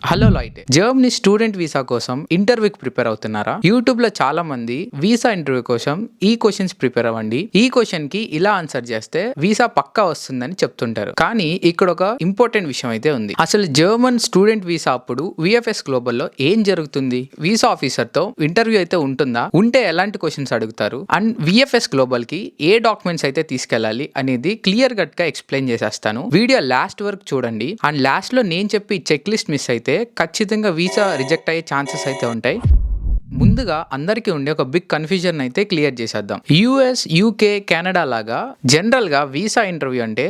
Hello light Germany student visa కోసం ఇంటర్వ్యూకి prepare అవుతున్నారా? యూట్యూబ్ లో చాలా మంది వీసా ఇంటర్వ్యూ కోసం ఈ క్వశ్చన్స్ ప్రిపేర్ అవ్వండి, ఈ క్వశ్చన్ కి ఇలా ఆన్సర్ చేస్తే వీసా పక్కా వస్తుందని చెప్తుంటారు. కానీ ఇక్కడ ఒక ఇంపార్టెంట్ విషయం అయితే ఉంది. అసలు జర్మన్ స్టూడెంట్ వీసా అప్పుడు విఎఫ్ఎస్ గ్లోబల్ లో ఏం జరుగుతుంది? వీసా ఆఫీసర్ తో ఇంటర్వ్యూ అయితే ఉంటుందా? ఉంటే ఎలాంటి క్వశ్చన్స్ అడుగుతారు? అండ్ విఎఫ్ఎస్ గ్లోబల్ కి ఏ డాక్యుమెంట్స్ అయితే తీసుకెళ్లాలి అనేది క్లియర్ కట్ గా ఎక్స్ప్లెయిన్ చేసేస్తాను. వీడియో లాస్ట్ వరకు చూడండి. అండ్ లాస్ట్ లో నేను చెప్పి చెక్ లిస్ట్ మిస్ అయితే ఖచ్చితంగా వీసా రిజెక్ట్ అయ్యే ఛాన్సెస్ అయితే ఉంటాయి. ముందుగా అందరికీ ఉండే ఒక బిగ్ కన్ఫ్యూజన్ అయితే క్లియర్ చేసేద్దాం. యుఎస్, యూకే, కెనడా లాగా జనరల్గా వీసా ఇంటర్వ్యూ అంటే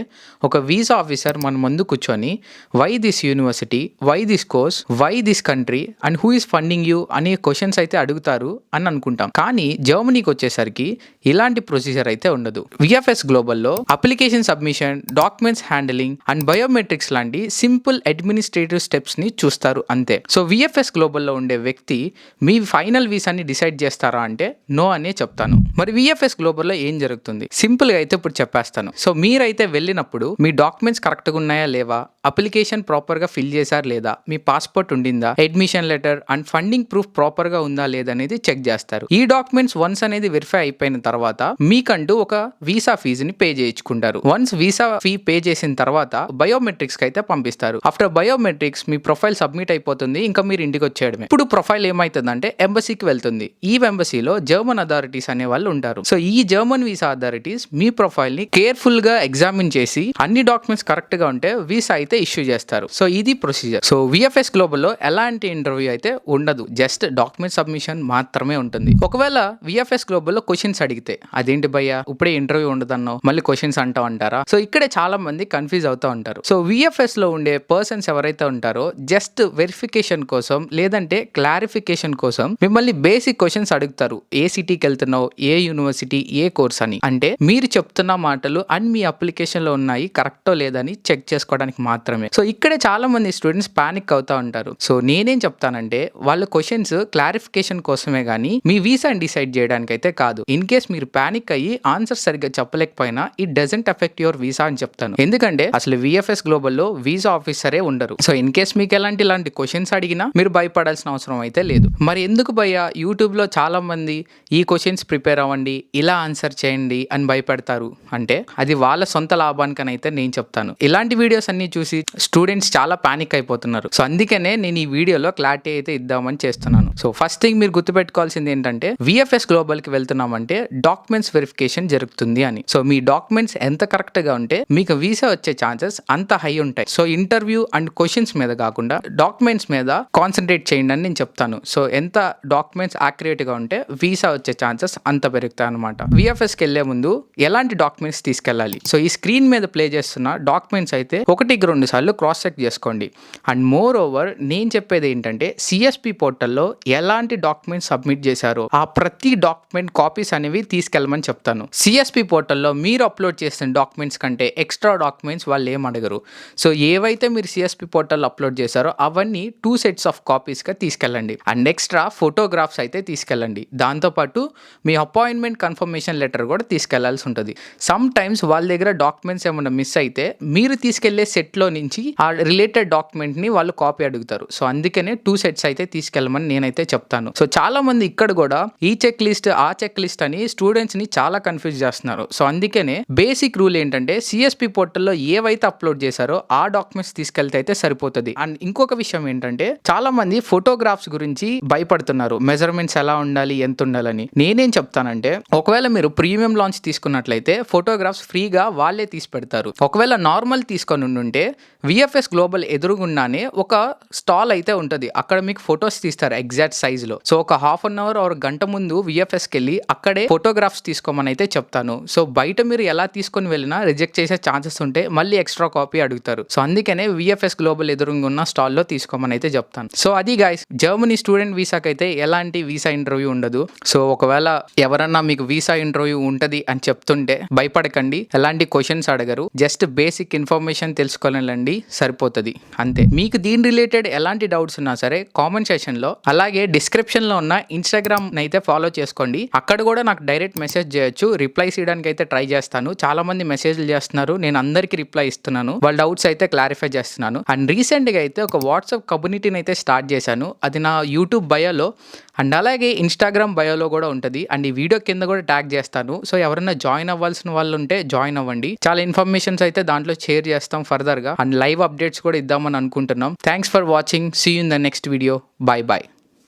ఒక వీసా ఆఫీసర్ మన ముందు కూర్చొని why this university, why this course, why this country and who is funding you అనే క్వశ్చన్స్ అయితే అడుగుతారు అని అనుకుంటాం. కానీ జర్మనీకి వచ్చేసరికి ఇలాంటి ప్రొసీజర్ అయితే ఉండదు. విఎఫ్ఎస్ గ్లోబల్లో application submission, documents handling and biometrics లాంటి సింపుల్ అడ్మినిస్ట్రేటివ్ స్టెప్స్ ని చూస్తారు అంతే. సో విఎఫ్ఎస్ గ్లోబల్లో ఉండే వ్యక్తి మీ ఫైనల్ వీసాని డిసైడ్ చేస్తారా అంటే నో అనే చెప్తాను. మరి విఎఫ్ఎస్ గ్లోబల్లో ఏం జరుగుతుంది? సింపుల్ గా అయితే ఇప్పుడు చెప్పేస్తాను. సో మీరైతే వెళ్ళినప్పుడు మీ డాక్యుమెంట్స్ కరెక్ట్ గా ఉన్నాయా లేవా, అప్లికేషన్ ప్రాపర్ గా ఫిల్ చేశారా లేదా, మీ పాస్పోర్ట్ ఉండిందా, admission letter and funding proof proper గా ఉందా లేదా అనేది చెక్ చేస్తారు. ఈ డాక్యుమెంట్స్ వన్స్ అనేది వెరిఫై అయిపోయిన తర్వాత మీకంటూ ఒక వీసా ఫీజుని పే చేయించుకుంటారు. వన్స్ వీసా ఫీ పే చేసిన తర్వాత బయోమెట్రిక్స్ కి అయితే పంపిస్తారు. ఆఫ్టర్ బయోమెట్రిక్స్ మీ ప్రొఫైల్ సబ్మిట్ అయిపోతుంది. ఇంకా మీరు ఇంటికి వచ్చేయడమే. ఇప్పుడు ప్రొఫైల్ ఏమైతుందంటే ఎంబసీకి వెళ్తుంది. ఈ ఎంబసీలో జర్మన్ అథారిటీస్ అనే వాళ్ళు ఉంటారు. సో ఈ జర్మన్ వీసా అథారిటీస్ మీ ప్రొఫైల్ ని కేర్ఫుల్ గా ఎగ్జామిన్ చేసి అన్ని డాక్యుమెంట్స్ కరెక్ట్ గా ఉంటే వీసా అయితే ఇష్యూ చేస్తారు. సో ఇది ప్రొసీజర్. సో విఎఫ్ఎస్ గ్లోబల్ లో ఎలాంటి ఇంటర్వ్యూ అయితే ఉండదు, జస్ట్ డాక్యుమెంట్ సబ్మిషన్ మాత్రమే ఉంటుంది. ఒకవేళ విఎఫ్ఎస్ గ్లోబల్ లో క్వశ్చన్స్ అడిగితే అదేంటి భయ్యా ఇప్పుడే ఇంటర్వ్యూ ఉండదన్నావు మళ్ళీ క్వశ్చన్స్ అంటారా? సో ఇక్కడే చాలా మంది కన్ఫ్యూజ్ అవుతూ ఉంటారు. సో విఎఫ్ఎస్ లో ఉండే పర్సన్స్ ఎవరైతే ఉంటారో జస్ట్ వెరిఫికేషన్ కోసం లేదంటే క్లారిఫికేషన్ కోసం మిమ్మల్ని బేసిక్ క్వశ్చన్స్ అడుగుతారు. ఏ సిటీకి వెళ్తున్నావు, ఏ యూనివర్సిటీ, ఏ కోర్స్ అని. అంటే మీరు చెప్తున్న మాటలు అండ్ మీ అప్లికేషన్ లో ఉన్నాయి కరెక్టో లేదని చెక్ చేసుకోవడానికి మాత్రమే. సో ఇక్కడే చాలా మంది స్టూడెంట్స్ పానిక్ అవుతా ఉంటారు. సో నేనేం చెప్తానంటే వాళ్ళ క్వశ్చన్స్ క్లారిఫికేషన్ కోసమే గానీ మీ వీసాని డిసైడ్ చేయడానికి అయితే కాదు. ఇన్ కేస్ మీరు పానిక్ అయ్యి ఆన్సర్ సరిగ్గా చెప్పలేకపోయినా it doesn't affect your visa అని చెప్తాను. ఎందుకంటే అసలు విఎఫ్ఎస్ గ్లోబల్ లో వీసా ఆఫీసరే ఉండరు. సో ఇన్ కేస్ మీకు ఇలాంటి క్వశ్చన్స్ అడిగినా మీరు భయపడాల్సిన అవసరం అయితే లేదు. మరి ఎందుకు భయ్యా యూట్యూబ్ లో చాలా మంది ఈ క్వశ్చన్స్ ప్రిపేర్ అవ్వండి, ఇలా ఆన్సర్ చేయండి అని భయపెడతారు అంటే అది వాళ్ళ సొంత లాభానికని అయితే నేను చెప్తాను. ఇలాంటి వీడియోస్ అన్ని చూసి స్టూడెంట్స్ చాలా పానిక్ అయిపోతున్నారు. సో అందుకనే నేను ఈ వీడియోలో క్లారిటీ అయితే ఇద్దామని చేస్తున్నాను. సో ఫస్ట్ థింగ్ మీరు గుర్తుపెట్టుకోవాల్సింది ఏంటంటే విఎఫ్ఎస్ గ్లోబల్ కి వెళ్తున్నామంటే డాక్యుమెంట్స్ వెరిఫికేషన్ జరుగుతుంది అని. సో మీ డాక్యుమెంట్స్ ఎంత కరెక్ట్ గా ఉంటే మీకు వీసా వచ్చే ఛాన్సెస్ అంత హై ఉంటాయి. సో ఇంటర్వ్యూ అండ్ క్వశ్చన్స్ మీద కాకుండా డాక్యుమెంట్స్ మీద కాన్సన్ట్రేట్ చేయండి అని నేను చెప్తాను. సో ఎంత డాక్యుమెంట్స్ యాక్యురేట్ గా ఉంటే వీసా వచ్చే ఛాన్సెస్ అంత పెరుగుతాయి అనమాట. విఎఫ్ఎస్ కి వెళ్లే ముందు ఎలాంటి డాక్యుమెంట్స్ తీసుకెళ్ళాలి? సో ఈ స్క్రీన్ మీద ప్లే చేస్తున్న డాక్యుమెంట్స్ అయితే 1-2 సార్లు క్రాస్ చెక్ చేసుకోండి. అండ్ మోర్ ఓవర్ నేను చెప్పేది ఏంటంటే సిఎస్పి పోర్టల్లో ఎలాంటి డాక్యుమెంట్స్ సబ్మిట్ చేశారో ఆ ప్రతి డాక్యుమెంట్ కాపీస్ అనేవి తీసుకెళ్ళమని చెప్తాను. సిఎస్పి పోర్టల్లో మీరు అప్లోడ్ చేసిన డాక్యుమెంట్స్ కంటే ఎక్స్ట్రా డాక్యుమెంట్స్ వాళ్ళు ఏం అడగరు. సో ఏవైతే మీరు సిఎస్పి పోర్టల్ అప్లోడ్ చేశారో అవన్నీ 2 sets ఆఫ్ కాపీస్ గా తీసుకెళ్ళండి. అండ్ ఎక్స్ట్రా ఫోటోగ్రాఫ్స్ అయితే తీసుకెళ్ళండి. దాంతోపాటు మీ అపాయింట్మెంట్ కన్ఫర్మేషన్ లెటర్ కూడా తీసుకెళ్లాల్సి ఉంటుంది. సమ్ టైమ్స్ వాళ్ళ దగ్గర డాక్యుమెంట్స్ ఏమైనా మిస్ అయితే మీరు తీసుకెళ్లే సెట్లో నుంచి ఆ రిలేటెడ్ డాక్యుమెంట్ ని వాళ్ళు కాపీ అడుగుతారు. సో అందుకనే 2 sets అయితే తీసుకెళ్ళమని నేనైతే చెప్తాను. సో చాలా మంది ఇక్కడ కూడా ఈ చెక్ లిస్ట్ ఆ చెక్ లిస్ట్ అని స్టూడెంట్స్ ని చాలా కన్ఫ్యూజ్ చేస్తున్నారు. సో అందుకనే బేసిక్ రూల్ ఏంటంటే సిఎస్పి పోర్టల్లో ఏవైతే అప్లోడ్ చేశారో ఆ డాక్యుమెంట్స్ తీసుకెళ్తే అయితే సరిపోతుంది. అండ్ ఇంకొక విషయం ఏంటంటే చాలా మంది ఫోటోగ్రాఫ్స్ గురించి భయపడుతున్నారు. మెజర్మెంట్స్ ఎలా ఉండాలి, ఎంత ఉండాలని. నేనేం చెప్తానంటే ఒకవేళ మీరు ప్రీమియం లాంచ్ తీసుకున్నట్లయితే ఫోటోగ్రాఫ్స్ ఫ్రీగా వాళ్ళే తీసి పెడతారు. ఒకవేళ నార్మల్ తీసుకొని ఉంటే విఎఫ్ఎస్ గ్లోబల్ ఎదురుగుండానే ఒక స్టాల్ అయితే ఉంటుంది. అక్కడ మీకు ఫొటోస్ తీస్తారు ఎగ్జాక్ట్ సైజ్ లో. సో ఒక హాఫ్ అన్ అవర్ ఆర్ గంట ముందు విఎఫ్ఎస్ కి వెళ్ళి అక్కడే ఫోటోగ్రాఫ్స్ తీసుకోమని అయితే చెప్తాను. సో బయట మీరు ఎలా తీసుకొని వెళ్ళినా రిజెక్ట్ చేసే ఛాన్సెస్ ఉంటే మళ్ళీ ఎక్స్ట్రా కాపీ అడుగుతారు. సో అందుకనే విఎఫ్ఎస్ గ్లోబల్ ఎదురుగున్న స్టాల్ లో తీసుకోమని అయితే చెప్తాను. సో అది గైస్, జర్మనీ స్టూడెంట్ వీసాకి అయితే ఎలాంటి వీసా ఇంటర్వ్యూ ఉండదు. సో ఒకవేళ ఎవరన్నా మీకు వీసా ఇంటర్వ్యూ ఉంటది అని చెప్తుంటే భయపడకండి, ఎలాంటి క్వశ్చన్స్ అడగరు, జస్ట్ బేసిక్ ఇన్ఫర్మేషన్ తెలుసుకోవాలండి, సరిపోతుంది అంతే. మీకు దీని రిలేటెడ్ ఎలాంటి డౌట్స్ ఉన్నా సరే కామెంట్ సెక్షన్ లో, అలాగే డిస్క్రిప్షన్ లో ఉన్న ఇన్స్టాగ్రామ్ అయితే ఫాలో చేసుకోండి. అక్కడ కూడా నాకు డైరెక్ట్ మెసేజ్ చేయొచ్చు, రిప్లైస్ ఇవ్వడానికి అయితే ట్రై చేస్తాను. చాలా మంది మెసేజ్లు చేస్తున్నారు, నేను అందరికి రిప్లై ఇస్తున్నాను, వాళ్ళ డౌట్స్ అయితే క్లారిఫై చేస్తున్నాను. అండ్ రీసెంట్ గా అయితే ఒక వాట్సాప్ కమ్యూనిటీని అయితే స్టార్ట్ చేశాను, అది నా యూట్యూబ్ బయోలో అండ్ అలాగే ఇన్స్టాగ్రామ్ బయోలో కూడా ఉంటుంది. అండ్ ఈ వీడియో కింద కూడా ట్యాగ్ చేస్తాను. సో ఎవరైనా జాయిన్ అవ్వాల్సిన వాళ్ళు ఉంటే జాయిన్ అవ్వండి. చాలా ఇన్ఫర్మేషన్స్ అయితే దాంట్లో షేర్ చేస్తాం ఫర్దర్ గా, అండ్ లైవ్ అప్డేట్స్ కూడా ఇద్దామని అనుకుంటున్నాం. Thanks for watching, see you in the next video. Bye bye.